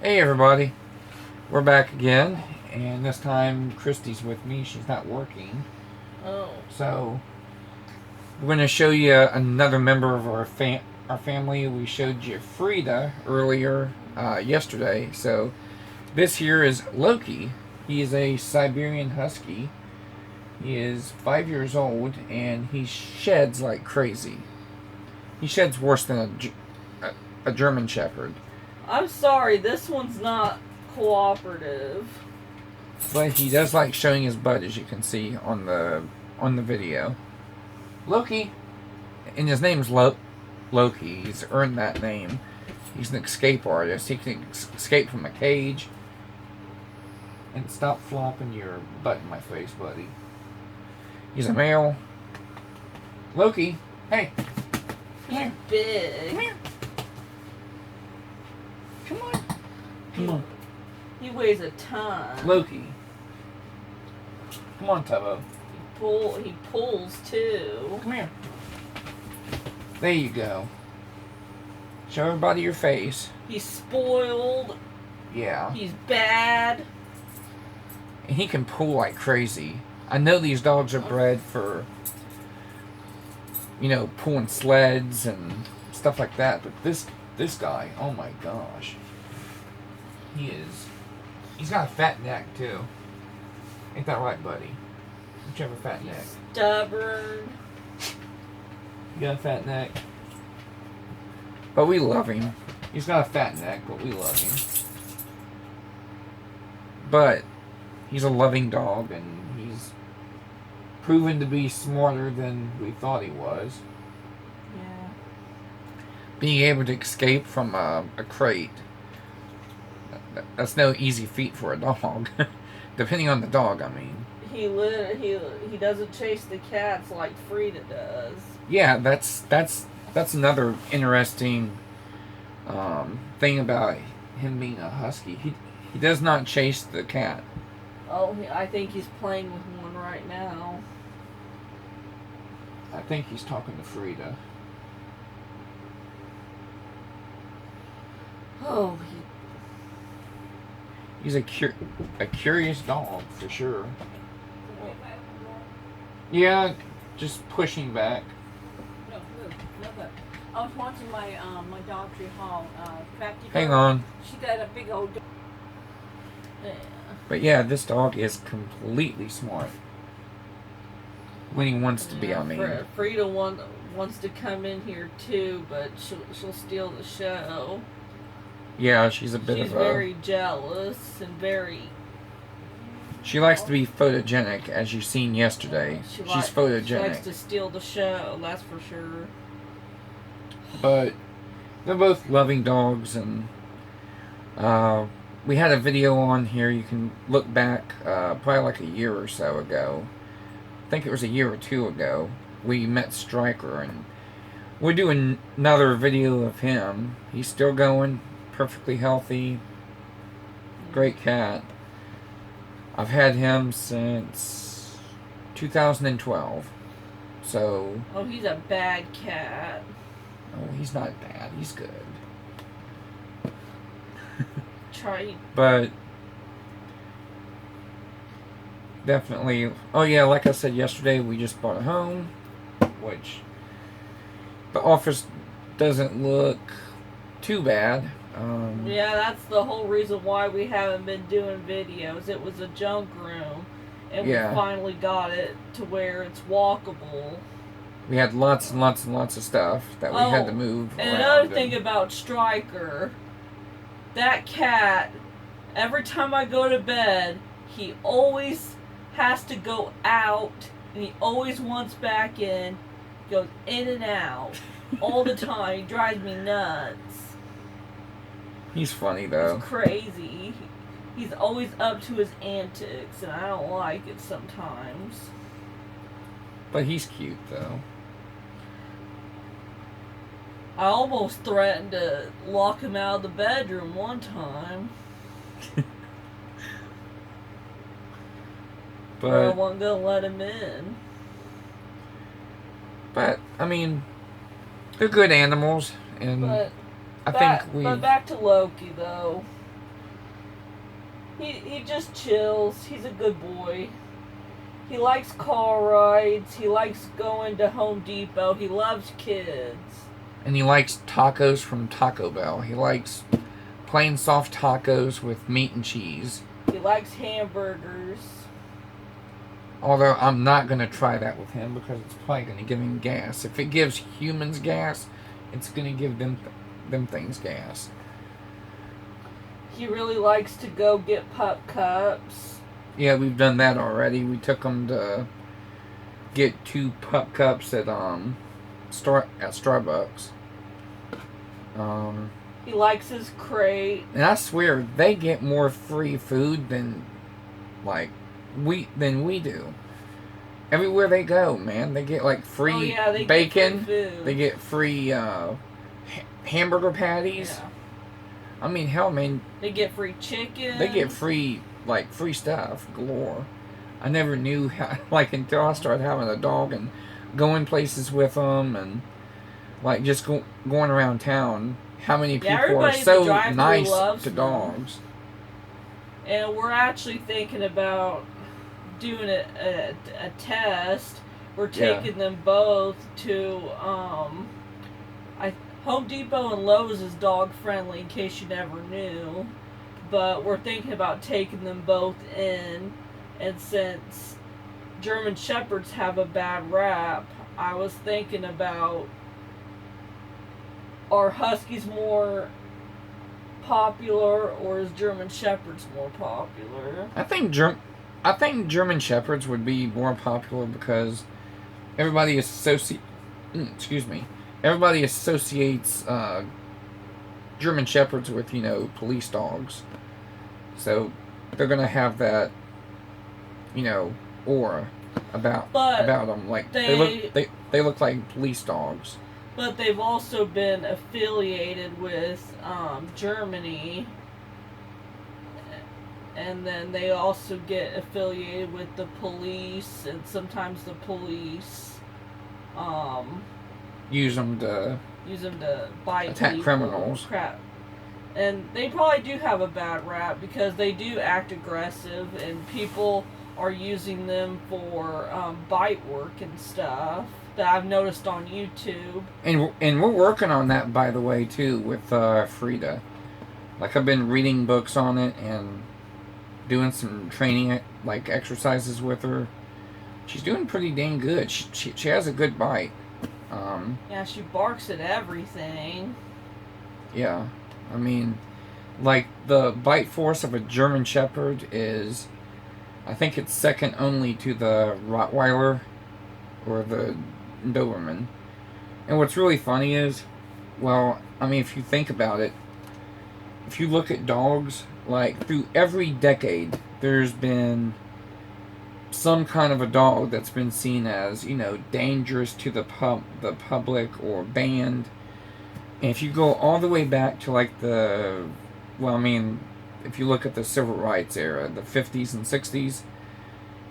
Hey everybody, we're back again, and this time Christy's with me. She's not working, Oh. so we're going to show you another member of our family. We showed you Frida earlier yesterday. So this here is Loki. He is a Siberian husky. He is 5 years old, and he sheds like crazy. He sheds worse than a German Shepherd. I'm sorry, this one's not cooperative. But he does like showing his butt, as you can see on the video. Loki, and his name's Loki. He's earned that name. He's an escape artist. He can escape from a cage. And stop flopping your butt in my face, buddy. He's a male. Loki, hey. He's big. Come here. Come on. Come on. He weighs a ton. Loki. Come on, Tubbo. He pulls too. Come here. There you go. Show everybody your face. He's spoiled. Yeah. He's bad. And he can pull like crazy. I know these dogs are bred for, pulling sleds and stuff like that, but this guy, oh my gosh. He's got a fat neck too. Ain't that right, buddy? Don't you have a fat neck? Stubborn. You got a fat neck? But we love him. He's got a fat neck, but we love him. But he's a loving dog, and he's proven to be smarter than we thought he was. Yeah. Being able to escape from a crate, that's no easy feat for a dog. Depending on the dog, I mean. He doesn't chase the cats like Frida does. Yeah, that's another interesting thing about him being a husky. He does not chase the cat. Oh, I think he's playing with one right now. I think he's talking to Frida. Oh, He's a curious dog, for sure. Yeah, just pushing back. No, I was watching my Dollar Hall. Hang on. She got a big old. yeah. But yeah, this dog is completely smart. When he wants to be, I mean. Frida wants to come in here too, but she'll steal the show. Yeah, she's a bit She's of a... very jealous and very... She likes to be photogenic, as you've seen yesterday. She's photogenic. She likes to steal the show, that's for sure. But they're both loving dogs, and we had a video on here. You can look back probably like a year or so ago. I think it was a year or two ago. We met Striker, and we're doing another video of him. He's still going, perfectly healthy, great cat. I've had him since 2012. So... Oh, he's a bad cat. Oh, he's not bad. He's good. Try... But... Definitely... Oh yeah, like I said yesterday, we just bought a home. Which... The office doesn't look too bad. Yeah, that's the whole reason why we haven't been doing videos. It was a junk room, and we finally got it to where it's walkable. We had lots and lots and lots of stuff that we had to move and around. Another thing about Striker, that cat, every time I go to bed, he always has to go out, and he always wants back in, goes in and out, all the time. He drives me nuts. He's funny, though. He's crazy. He's always up to his antics, and I don't like it sometimes. But he's cute, though. I almost threatened to lock him out of the bedroom one time. But I wasn't going to let him in. But, I mean, they're good animals, and... But I think we... But back to Loki, though. He just chills. He's a good boy. He likes car rides. He likes going to Home Depot. He loves kids. And he likes tacos from Taco Bell. He likes plain soft tacos with meat and cheese. He likes hamburgers. Although I'm not going to try that with him because it's probably going to give him gas. If it gives humans gas, it's going to give them things gas. He really likes to go get pup cups. Yeah, we've done that already. We took him to get 2 pup cups at Starbucks. He likes his crate. And I swear they get more free food than we do. Everywhere they go, man, they get like free they bacon. get free food. They get free hamburger patties. Yeah. I mean, hell, man, They get free chicken. they get free stuff galore. I never knew how, until I started having a dog and going places with them and just going around town. How many people are everybody at the so drive-thru nice loves to them. dogs? And we're actually thinking about doing a test. We're taking them both to Home Depot and Lowe's is dog friendly in case you never knew. But we're thinking about taking them both in, and since German Shepherds have a bad rap, I was thinking about, are Huskies more popular or is German Shepherds more popular? I think German Shepherds would be more popular because everybody everybody associates German Shepherds with police dogs, so they're gonna have that aura about them. Like they look like police dogs. But they've also been affiliated with Germany, and then they also get affiliated with the police, and sometimes the police Use them to bite attack people. criminals. Crap. And they probably do have a bad rap because they do act aggressive, and people are using them for bite work and stuff that I've noticed on YouTube. And we're working on that, by the way, too, with Frida. I've been reading books on it and doing some training exercises with her. She's doing pretty dang good. She has a good bite. Yeah, she barks at everything. Yeah, I mean, the bite force of a German Shepherd is, I think it's second only to the Rottweiler or the Doberman. And what's really funny is, if you think about it, if you look at dogs, through every decade, there's been some kind of a dog that's been seen as, dangerous to the public or banned. And if you go all the way back to if you look at the civil rights era, the 50s and 60s,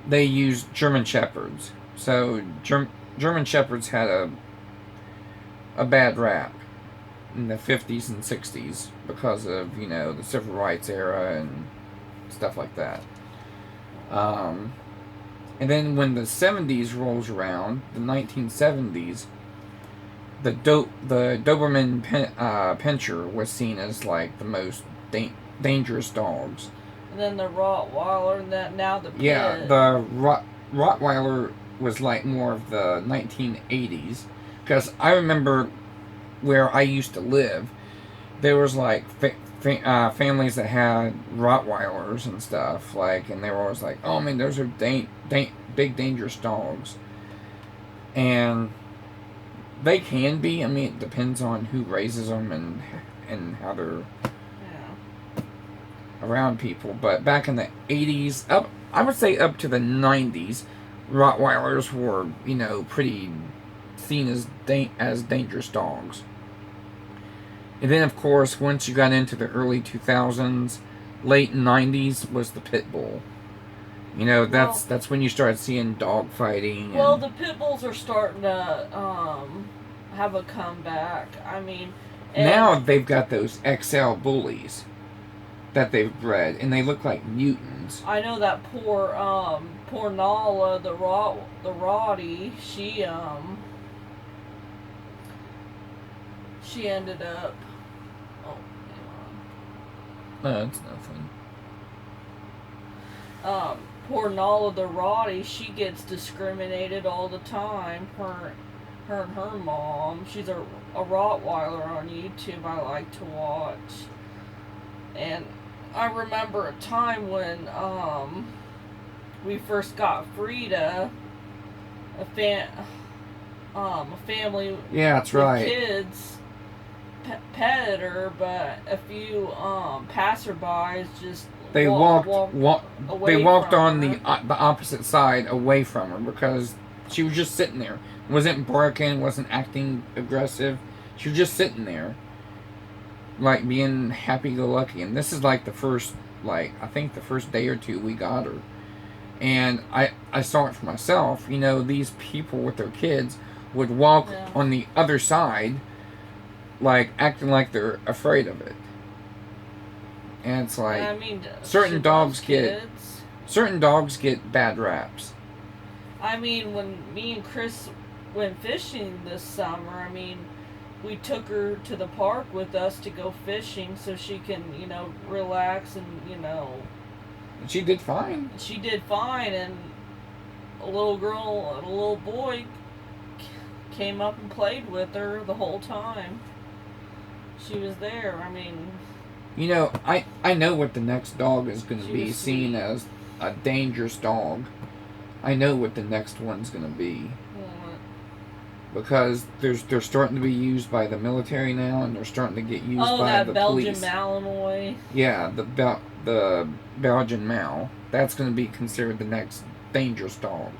they used German Shepherds. So German Shepherds had a bad rap in the 50s and 60s because of, the civil rights era and stuff like that. And then when the 70s rolls around, the 1970s, the Doberman Pinscher was seen as the most dangerous dogs. And then the Rottweiler, and now the Pit. Yeah, the Rottweiler was more of the 1980s, because I remember where I used to live, there was families that had Rottweilers and stuff, and they were always like, oh man, those are big dangerous dogs. And they can be. I mean, it depends on who raises them and how they're around people. But back in the 80s, I would say up to the 90s, Rottweilers were, pretty seen as dangerous dogs. And then, of course, once you got into the early 2000s, late 90s was the Pit Bull. That's when you started seeing dog fighting. Well, the Pit Bulls are starting to have a comeback. I mean, now they've got those XL bullies. that they've bred, and they look like mutants. I know that poor Nala, the Roddy, she ended up. Oh, hang No, it's nothing. on. Poor Nala, the Roddy, she gets discriminated all the time. Her and her mom. She's a Rottweiler on YouTube. I like to watch, and I remember a time when we first got Frida, a family Yeah, that's with right. kids petted her, but a few passerbys just They walked they walked from on her. the opposite side away from her because she was just sitting there. Wasn't barking, wasn't acting aggressive. She was just sitting there, like being happy-go-lucky. And this is like the first, I think the first day or two we got her. And I saw it for myself. You know, these people with their kids would walk on the other side, like acting like they're afraid of it. And it's like, I mean, certain she dogs loves get kids. certain dogs get bad raps. I mean, when me and Chris went fishing this summer, I mean, we took her to the park with us to go fishing so she can, relax and, She did fine. She did fine, and a little girl and a little boy came up and played with her the whole time. She was there. I mean, You know, I know what the next dog is going to She be was seen sweet. as a dangerous dog. I know what the next one's going to be. Because they're starting to be used by the military now, and they're starting to get used by that the Belgian police. Malinois. Yeah, the Belgian Mal. That's going to be considered the next dangerous dog.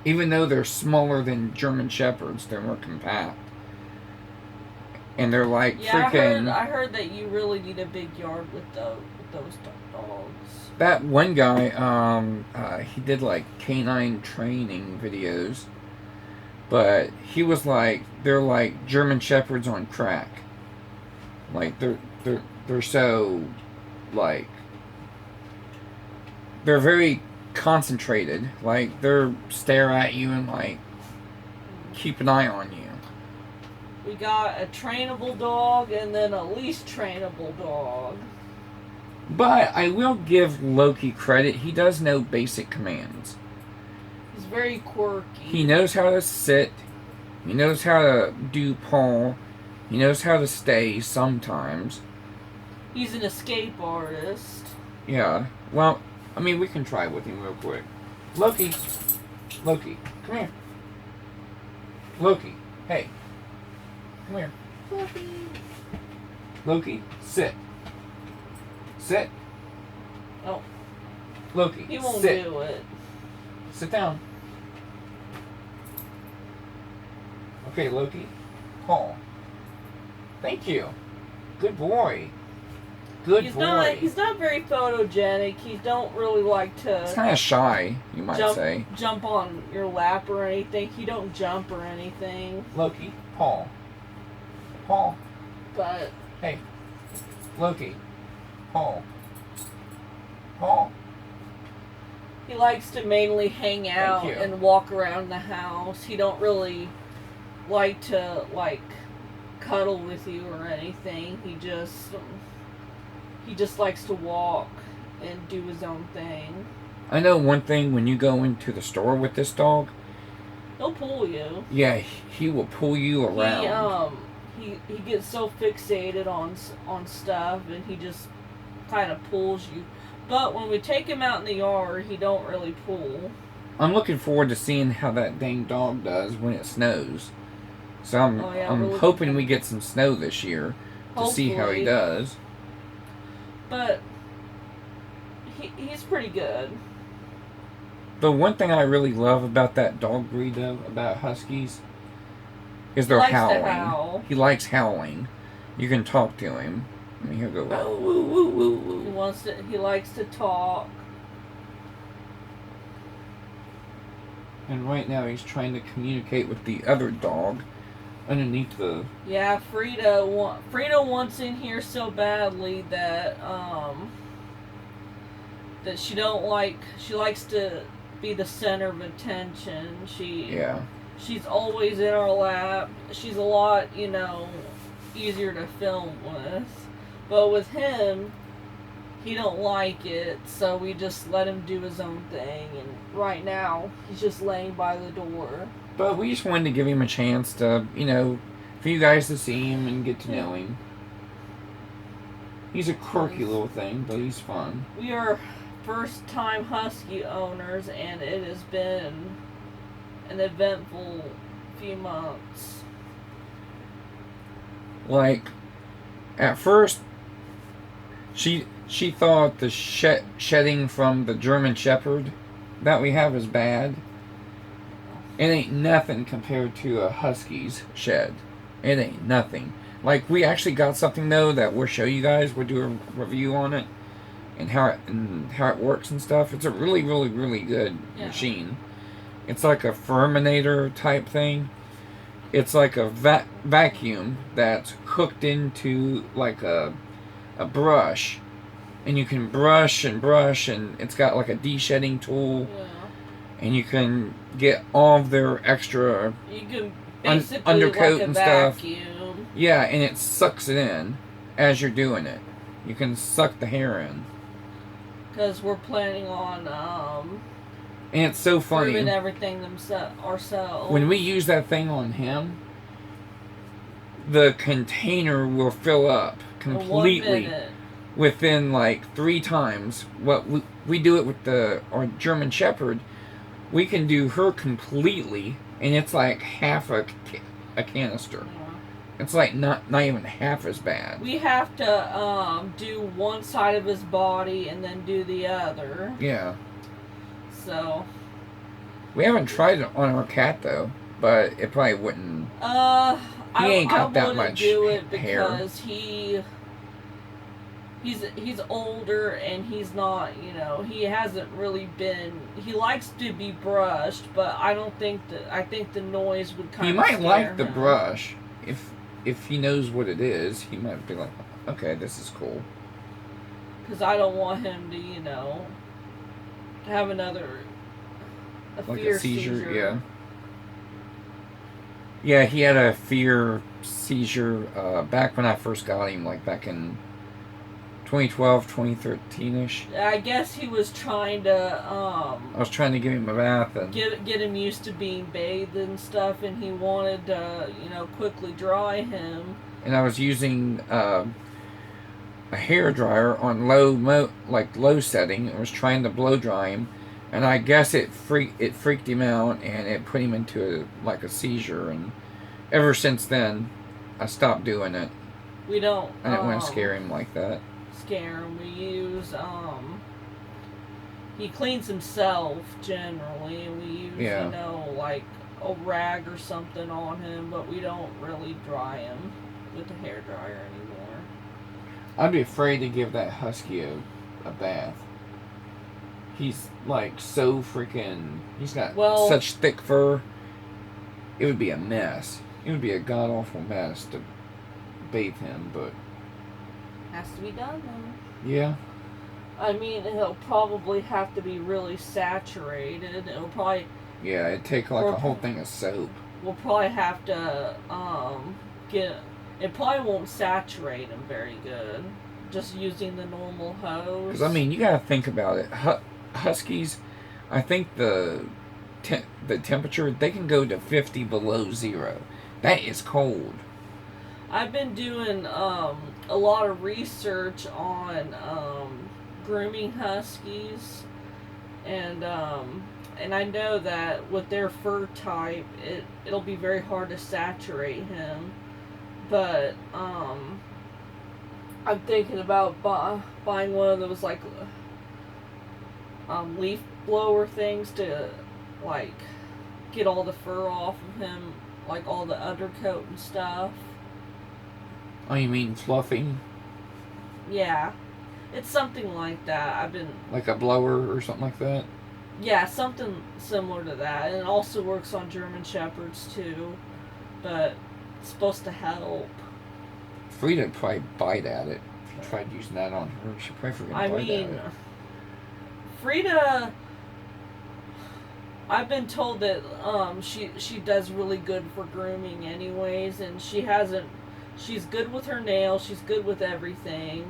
Even though they're smaller than German Shepherds, they're more compact. And they're like Yeah, freaking... I heard that you really need a big yard with those dogs. That one guy, he did like canine training videos. But he was like, they're like German Shepherds on crack. Like they're so, like, they're very concentrated. Like they're stare at you and like keep an eye on you. We got a trainable dog and then a least trainable dog. But I will give Loki credit. He does know basic commands. He's very quirky. He knows how to sit. He knows how to do paw. He knows how to stay sometimes. He's an escape artist. Yeah. Well, I mean, we can try with him real quick. Loki, come here. Loki, hey. Come here. Loki, sit. Sit. Oh. Loki, He won't sit. do it. Sit down. Okay, Loki. Paw. Thank you. Good boy. Good boy. He's not very photogenic. He don't really like to He's kind of shy, you might say. jump on your lap or anything. He don't jump or anything. Loki, paw. Paw. But Hey. Loki. Paw. Paw. he likes to mainly hang out you. and walk around the house. He don't really like to cuddle with you or anything. He just likes to walk and do his own thing. I know one thing, when you go into the store with this dog, He'll pull you. yeah, he will pull you around. He gets so fixated on stuff, and he just kind of pulls you. But when we take him out in the yard, he don't really pull. I'm looking forward to seeing how that dang dog does when it snows. So I'm hoping we get some snow this year to see how he Hopefully. does. But he's pretty good. The one thing I really love about that dog breed, though, about huskies, is He their likes to howling. howl. He likes howling. You can talk to him. I mean, he'll go, woo, woo, woo, woo, woo. He likes to talk. And right now he's trying to communicate with the other dog underneath the... Yeah, Frida wants in here so badly that that she don't like. She likes to be the center of attention. Yeah. She's always in our lap. She's a lot, easier to film with. But with him, he don't like it, so we just let him do his own thing. And right now, he's just laying by the door. But we just wanted to give him a chance to, for you guys to see him and get to know him. He's a quirky little thing, but he's fun. We are first-time husky owners, and it has been an eventful few months. Like, at first, she thought the shedding from the German Shepherd that we have is bad. It ain't nothing compared to a husky's shed. It ain't nothing. Like, we actually got something though that we'll show you guys. We'll do a review on it and how it works and stuff. It's a really, really, really good machine. It's like a Furminator type thing. It's like a vacuum that's hooked into like a brush, and you can brush, and it's got like a de-shedding tool. Yeah. And you can get all of their extra You can basically undercoat like a and stuff. vacuum. Yeah, and it sucks it in as you're doing it. You can suck the hair in. Because we're planning on And it's so funny. doing everything ourselves. When we use that thing on him, the container will fill up completely In 1 minute. within like 3 times what we do it with our German Shepherd. We can do her completely, and it's like half a canister. Yeah. It's like not even half as bad. We have to do one side of his body and then do the other. Yeah. So. We haven't tried it on our cat though, but it probably wouldn't. I ain't got that wouldn't much do it hair. because he's older and he's not, he hasn't really been. He likes to be brushed, but I think the noise would kind He of. might like the him. brush if he knows what it is. He might be like, okay, this is cool. Because I don't want him to, have another Like fear a seizure, yeah. Yeah, he had a fear seizure back when I first got him, like back in 2012, 2013-ish. I guess he was trying to I was trying to give him a bath and get him used to being bathed and stuff, and he wanted to, quickly dry him. and I was using a hair dryer on low setting. I was trying to blow dry him, and I guess it freaked him out, and it put him into a seizure. And ever since then, I stopped doing it. We don't. I didn't want to scare him like that. Scare him. We use he cleans himself generally, and we use like a rag or something on him, but we don't really dry him with the hair dryer anymore. I'd be afraid to give that husky a bath. He's like so freaking. He's got such thick fur. It would be a mess. It would be a god awful mess to bathe him, but Has to be done though. yeah. I mean, he'll probably have to be really saturated. It'll probably. Yeah, it'd take like a whole thing of soap. We'll probably have to get. It probably won't saturate him very good. Just using the normal hose. Because I mean, you gotta think about it. Huskies, I think the temperature, they can go to 50 below zero. That is cold. I've been doing a lot of research on grooming huskies, and I know that with their fur type, it'll be very hard to saturate him. But I'm thinking about buying one of those like leaf blower things to like get all the fur off of him, like all the undercoat and stuff. Oh, you mean fluffing? Yeah, it's something like that. I've been Like a blower or something like that? Yeah, something similar to that. And it also works on German Shepherds too, but it's supposed to help. Frieda'd probably bite at it. If you tried using that on her, she'd probably freaking bite at it. Frida, I've been told that she does really good for grooming anyways, and she's good with her nails, she's good with everything.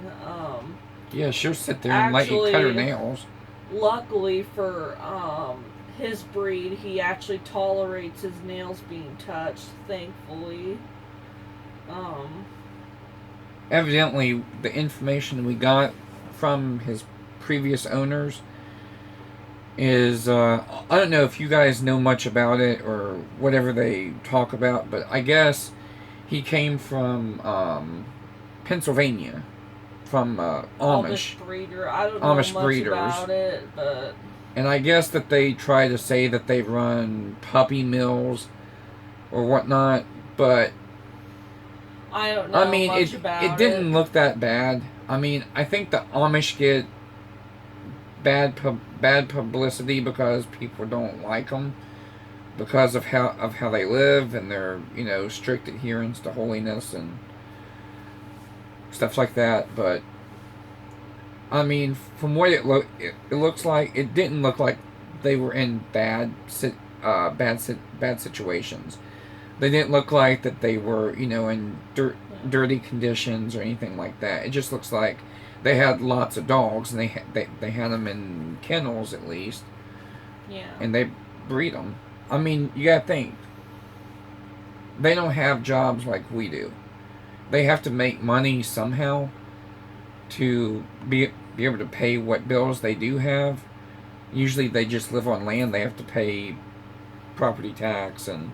Yeah, she'll sit there and let you cut her nails. Luckily for his breed, he actually tolerates his nails being touched, thankfully. Evidently, the information we got from his previous owners is, I don't know if you guys know much about it or whatever they talk about, but I guess he came from Pennsylvania, from Amish breeder. I don't know Amish much breeders. about it, but and I guess that they try to say that they run puppy mills or whatnot, but I don't know much about it. It didn't look that bad. I mean, I think the Amish get bad publicity because people don't like them because of how they live and their strict adherence to holiness and stuff like that. But I mean, from what it looks like, it didn't look like they were in bad situations. They didn't look like that they were in dirty conditions or anything like that. It just looks like they had lots of dogs, and they had them in kennels at least. Yeah. And they breed them. I mean, you gotta think. They don't have jobs like we do. They have to make money somehow to be able to pay what bills they do have. Usually they just live on land. They have to pay property tax and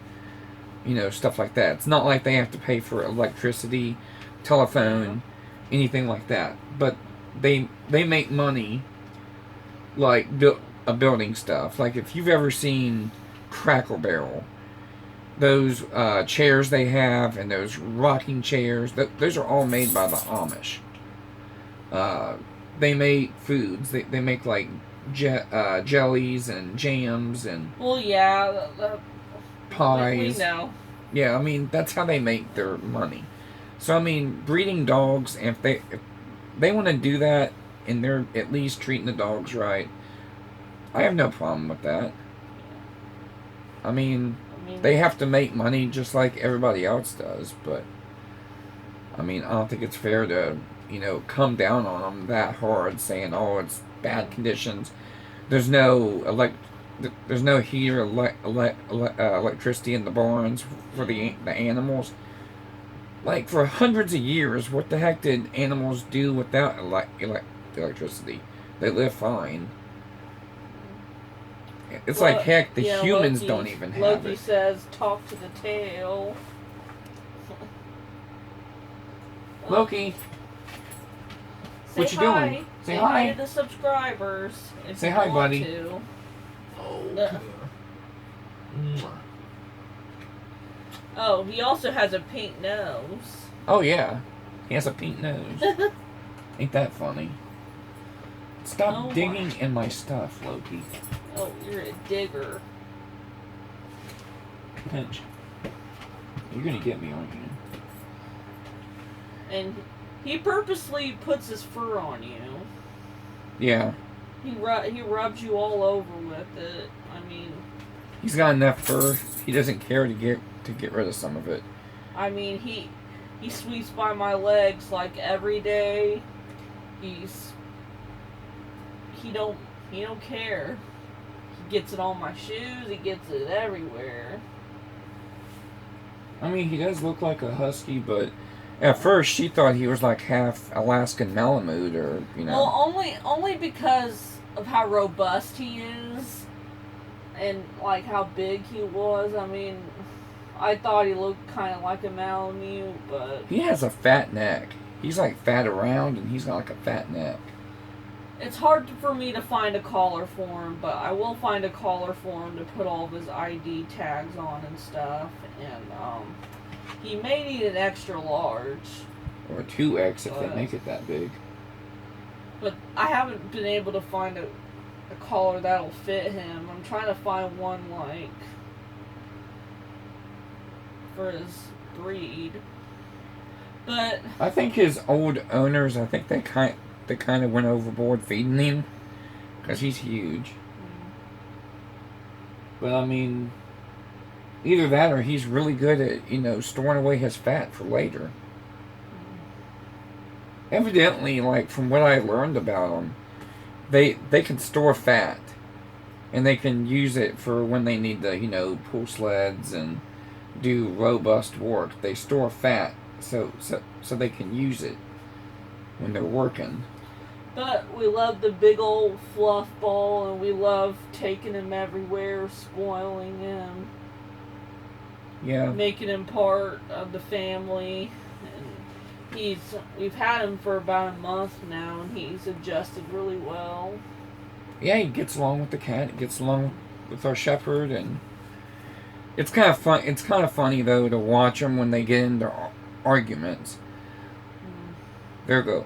stuff like that. It's not like they have to pay for electricity, telephone, anything like that. But they make money like building stuff. Like if you've ever seen Cracker Barrel, those chairs they have and those rocking chairs, those are all made by the Amish. They make foods. They make like jellies and jams and pies. We know. Yeah, I mean that's how they make their money. So I mean, breeding dogs, if they want to do that and they're at least treating the dogs right, I have no problem with that. I mean, they have to make money just like everybody else does, but I mean, I don't think it's fair to come down on them that hard, saying, "Oh, it's bad conditions." There's no heater, electricity in the barns for the animals. Like for hundreds of years, what the heck did animals do without electricity? They live fine. It's like heck, the humans don't even have Loki it. says, "Talk to the tail." Loki, what you doing? Say hi to the subscribers. Say hi, buddy. To. Oh, he also has a pink nose. Oh yeah, he has a pink nose. Ain't that funny? Stop digging in my stuff, Loki. Oh, you're a digger. Pinch. You're gonna get me, aren't you? And he purposely puts his fur on you. Yeah. He rubs you all over with it. I mean, he's got enough fur. He doesn't care to get rid of some of it. I mean, he sweeps by my legs like every day. He don't care. He gets it on my shoes. He gets it everywhere. I mean, he does look like a husky, but at first she thought he was like half Alaskan Malamute, or Well, only because of how robust he is, and like how big he was. I mean, I thought he looked kind of like a Malamute, but he has a fat neck. He's like fat around, and he's got like a fat neck. It's hard for me to find a collar for him, but I will find a collar for him to put all of his ID tags on and stuff. And he may need an extra large. Or a 2X if they make it that big. But I haven't been able to find a collar that'll fit him. I'm trying to find one like for his breed. But I think his old owners, I think they kind of went overboard feeding him, because he's huge. But I mean, either that or he's really good at, storing away his fat for later. Evidently, like from what I learned about them, they can store fat, and they can use it for when they need to, pull sleds and do robust work. They store fat so they can use it when they're working. But we love the big old fluff ball, and we love taking him everywhere, spoiling him, Yeah. making him part of the family. And we've had him for about a month now, and he's adjusted really well. Yeah, he gets along with the cat. He gets along with our shepherd, and it's kind of fun. It's kind of funny though to watch them when they get into arguments. They'll go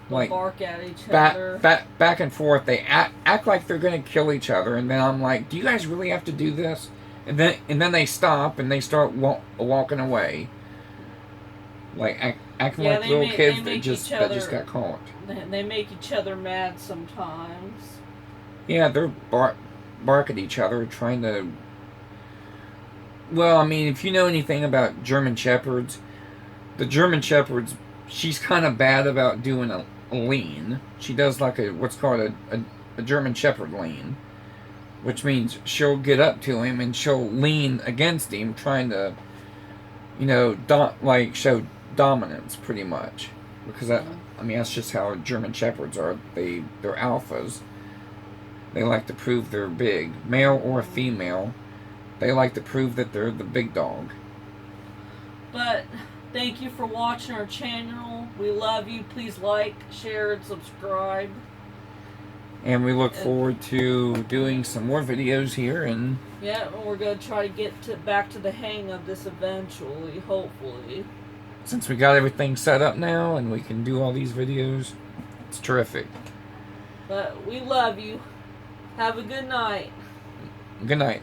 like bark at each other. Back and forth. They act like they're gonna kill each other, and then I'm like, "Do you guys really have to do this?" And then they stop and they start walking away, like acting like little kids that just got caught. They make each other mad sometimes. Yeah, they're bark at each other, trying to. Well, I mean, if you know anything about German Shepherds, the German Shepherds, she's kind of bad about doing a lean. She does like what's called a German Shepherd lean, which means she'll get up to him and she'll lean against him, trying to, show dominance pretty much. Because that's just how German Shepherds are. They're alphas. They like to prove they're big, male or female. They like to prove that they're the big dog. But thank you for watching our channel. We love you. Please like, share, and subscribe. And we look forward to doing some more videos here. And yeah, we're going to try to get back to the hang of this eventually, hopefully. Since we got everything set up now and we can do all these videos, it's terrific. But we love you. Have a good night. Good night.